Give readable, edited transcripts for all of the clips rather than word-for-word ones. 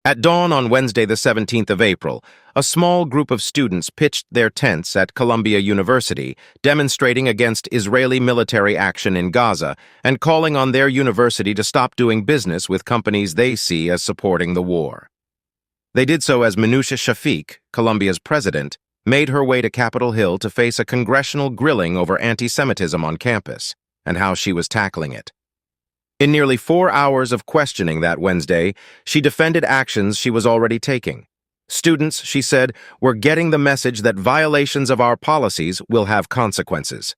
At dawn on Wednesday, the 17th of April, a small group of students pitched their tents at Columbia University, demonstrating against Israeli military action in Gaza and calling on their university to stop doing business with companies they see as supporting the war. They did so as Minoucha Shafik, Columbia's president, made her way to Capitol Hill to face a congressional grilling over anti-Semitism on campus and how she was tackling it. In nearly 4 hours of questioning that Wednesday, she defended actions she was already taking. Students, she said, were getting the message that violations of our policies will have consequences.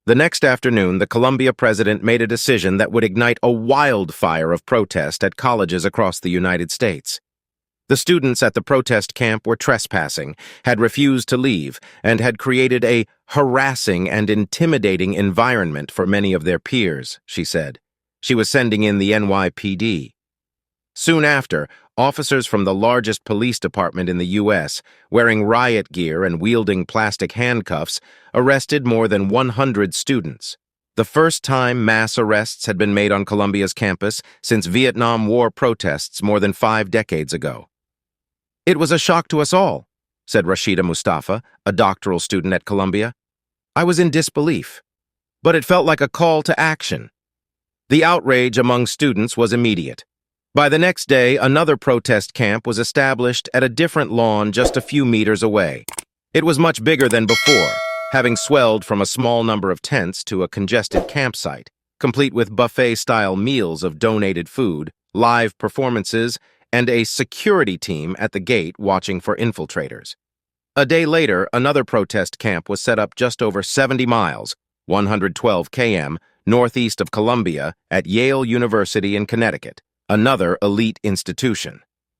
The next afternoon, the Columbia president made a decision that would ignite a wildfire of protest at colleges across the United States. The students at the protest camp were trespassing, had refused to leave, and had created a harassing and intimidating environment for many of their peers, she said. She was sending in the NYPD. Soon after, officers from the largest police department in the U.S., wearing riot gear and wielding plastic handcuffs, arrested more than 100 students. The first time mass arrests had been made on Columbia's campus since Vietnam War protests more than 5 decades ago. "It was a shock to us all," said Rashida Mustafa, a doctoral student at Columbia. "I was in disbelief, but it felt like a call to action." The outrage among students was immediate. By the next day, another protest camp was established at a different lawn just a few meters away. It was much bigger than before, having swelled from a small number of tents to a congested campsite, complete with buffet-style meals of donated food, live performances, and a security team at the gate watching for infiltrators. A day later, another protest camp was set up just over 70 miles, 112 km, northeast of Columbia at Yale University in Connecticut, another elite institution.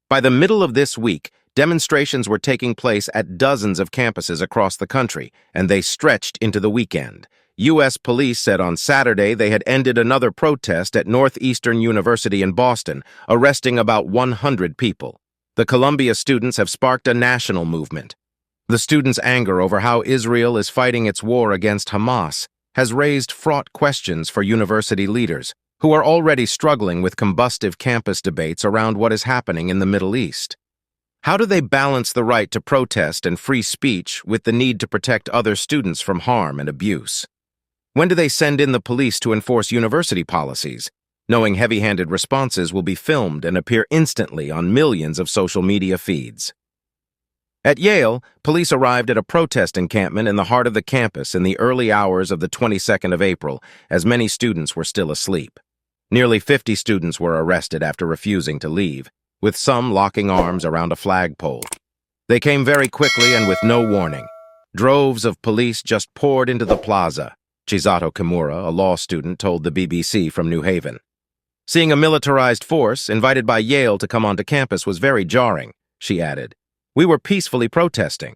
By the middle of this week, demonstrations were taking place at dozens of campuses across the country, and they stretched into the weekend. U.S. police said on Saturday they had ended another protest at Northeastern University in Boston, arresting about 100 people. The Columbia students have sparked a national movement. The students' anger over how Israel is fighting its war against Hamas has raised fraught questions for university leaders, who are already struggling with combustive campus debates around what is happening in the Middle East. How do they balance the right to protest and free speech with the need to protect other students from harm and abuse? When do they send in the police to enforce university policies, knowing heavy-handed responses will be filmed and appear instantly on millions of social media feeds? At Yale, police arrived at a protest encampment in the heart of the campus in the early hours of the 22nd of April, as many students were still asleep. Nearly 50 students were arrested after refusing to leave, with some locking arms around a flagpole. They came very quickly and with no warning. Droves of police just poured into the plaza, Chisato Kimura, a law student, told the BBC from New Haven. "Seeing a militarized force invited by Yale to come onto campus was very jarring," she added. "We were peacefully protesting."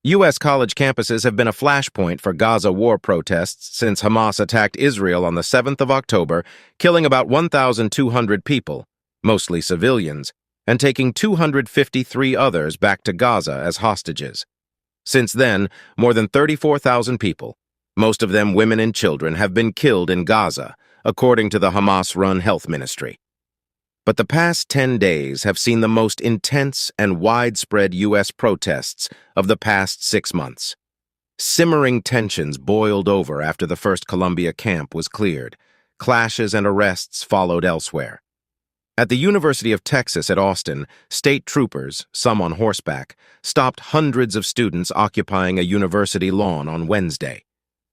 U.S. college campuses have been a flashpoint for Gaza war protests since Hamas attacked Israel on the 7th of October, killing about 1,200 people, mostly civilians, and taking 253 others back to Gaza as hostages. Since then, more than 34,000 people, most of them women and children, have been killed in Gaza, according to the Hamas-run health ministry. But the past 10 days have seen the most intense and widespread U.S. protests of the past 6 months. Simmering tensions boiled over after the first Columbia camp was cleared. Clashes and arrests followed elsewhere. At the University of Texas at Austin, state troopers, some on horseback, stopped hundreds of students occupying a university lawn on Wednesday.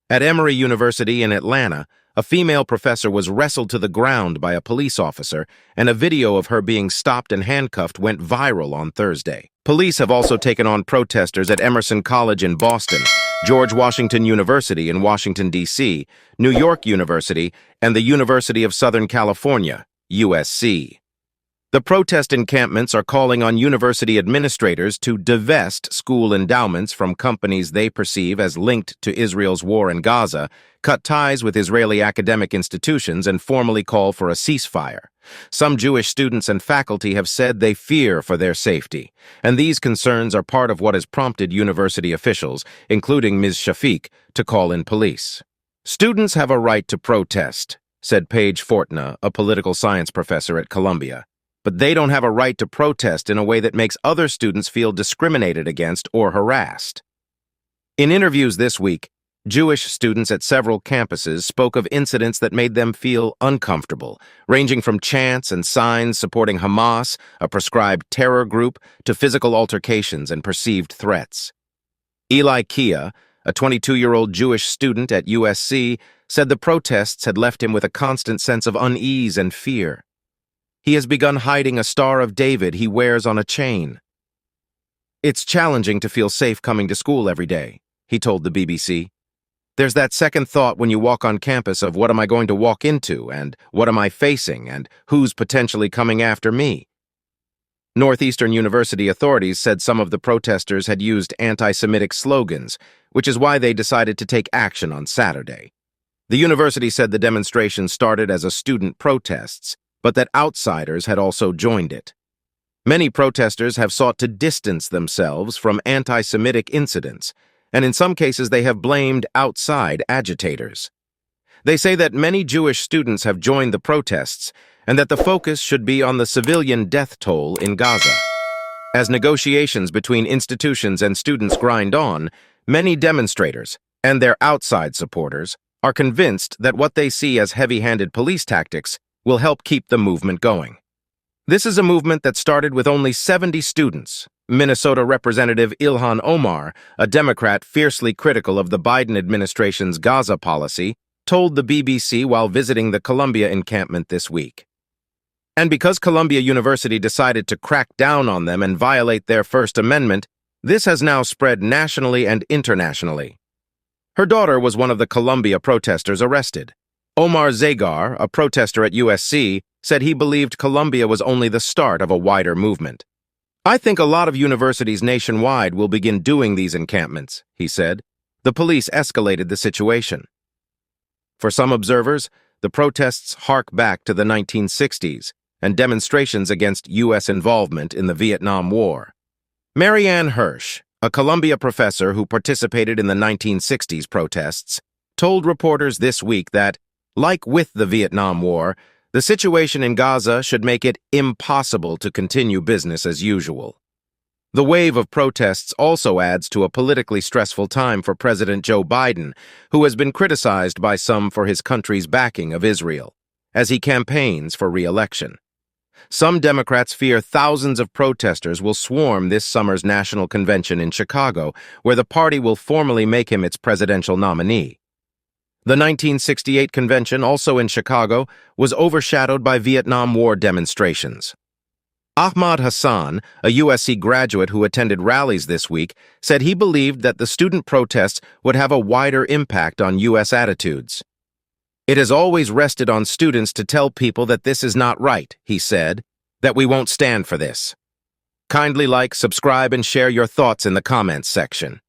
At Emory University in Atlanta, a female professor was wrestled to the ground by a police officer, and a video of her being stopped and handcuffed went viral on Thursday. Police have also taken on protesters at Emerson College in Boston, George Washington University in Washington, D.C., New York University, and the University of Southern California, USC. The protest encampments are calling on university administrators to divest school endowments from companies they perceive as linked to Israel's war in Gaza, cut ties with Israeli academic institutions, and formally call for a ceasefire. Some Jewish students and faculty have said they fear for their safety, and these concerns are part of what has prompted university officials, including Ms. Shafik, to call in police. "Students have a right to protest," said Paige Fortna, a political science professor at Columbia. but they don't have a right to protest in a way that makes other students feel discriminated against or harassed. In interviews this week, Jewish students at several campuses spoke of incidents that made them feel uncomfortable, ranging from chants and signs supporting Hamas, a prescribed terror group, to physical altercations and perceived threats. Eli Kia, a 22-year-old Jewish student at USC, said the protests had left him with a constant sense of unease and fear. He has begun hiding a Star of David he wears on a chain. "It's challenging to feel safe coming to school every day," he told the BBC. "There's that second thought when you walk on campus of what am I going to walk into, and what am I facing, and who's potentially coming after me." Northeastern University authorities said some of the protesters had used anti-Semitic slogans, which is why they decided to take action on Saturday. The university said the demonstration started as a student protests, but that outsiders had also joined it. Many protesters have sought to distance themselves from anti-Semitic incidents, and in some cases they have blamed outside agitators. They say that many Jewish students have joined the protests and that the focus should be on the civilian death toll in Gaza. As negotiations between institutions and students grind on, many demonstrators and their outside supporters are convinced that what they see as heavy-handed police tactics will help keep the movement going. This is a movement that started with only 70 students. Minnesota Representative Ilhan Omar, a Democrat fiercely critical of the Biden administration's Gaza policy, told the BBC while visiting the Columbia encampment this week. And because Columbia University decided to crack down on them and violate their First Amendment, this has now spread nationally and internationally. Her daughter was one of the Columbia protesters arrested. Omar Zagar, a protester at USC, said he believed Columbia was only the start of a wider movement. "I think a lot of universities nationwide will begin doing these encampments," he said. The police escalated the situation. For some observers, the protests hark back to the 1960s and demonstrations against U.S. involvement in the Vietnam War. Marianne Hirsch, a Columbia professor who participated in the 1960s protests, told reporters this week that, like with the Vietnam War, the situation in Gaza should make it impossible to continue business as usual. The wave of protests also adds to a politically stressful time for President Joe Biden, who has been criticized by some for his country's backing of Israel, as he campaigns for re-election. Some Democrats fear thousands of protesters will swarm this summer's national convention in Chicago, where the party will formally make him its presidential nominee. The 1968 convention, also in Chicago, was overshadowed by Vietnam War demonstrations. Ahmad Hassan, a USC graduate who attended rallies this week, said he believed that the student protests would have a wider impact on U.S. attitudes. "It has always rested on students to tell people that this is not right," he said, "that we won't stand for this." Kindly like, subscribe, and share your thoughts in the comments section.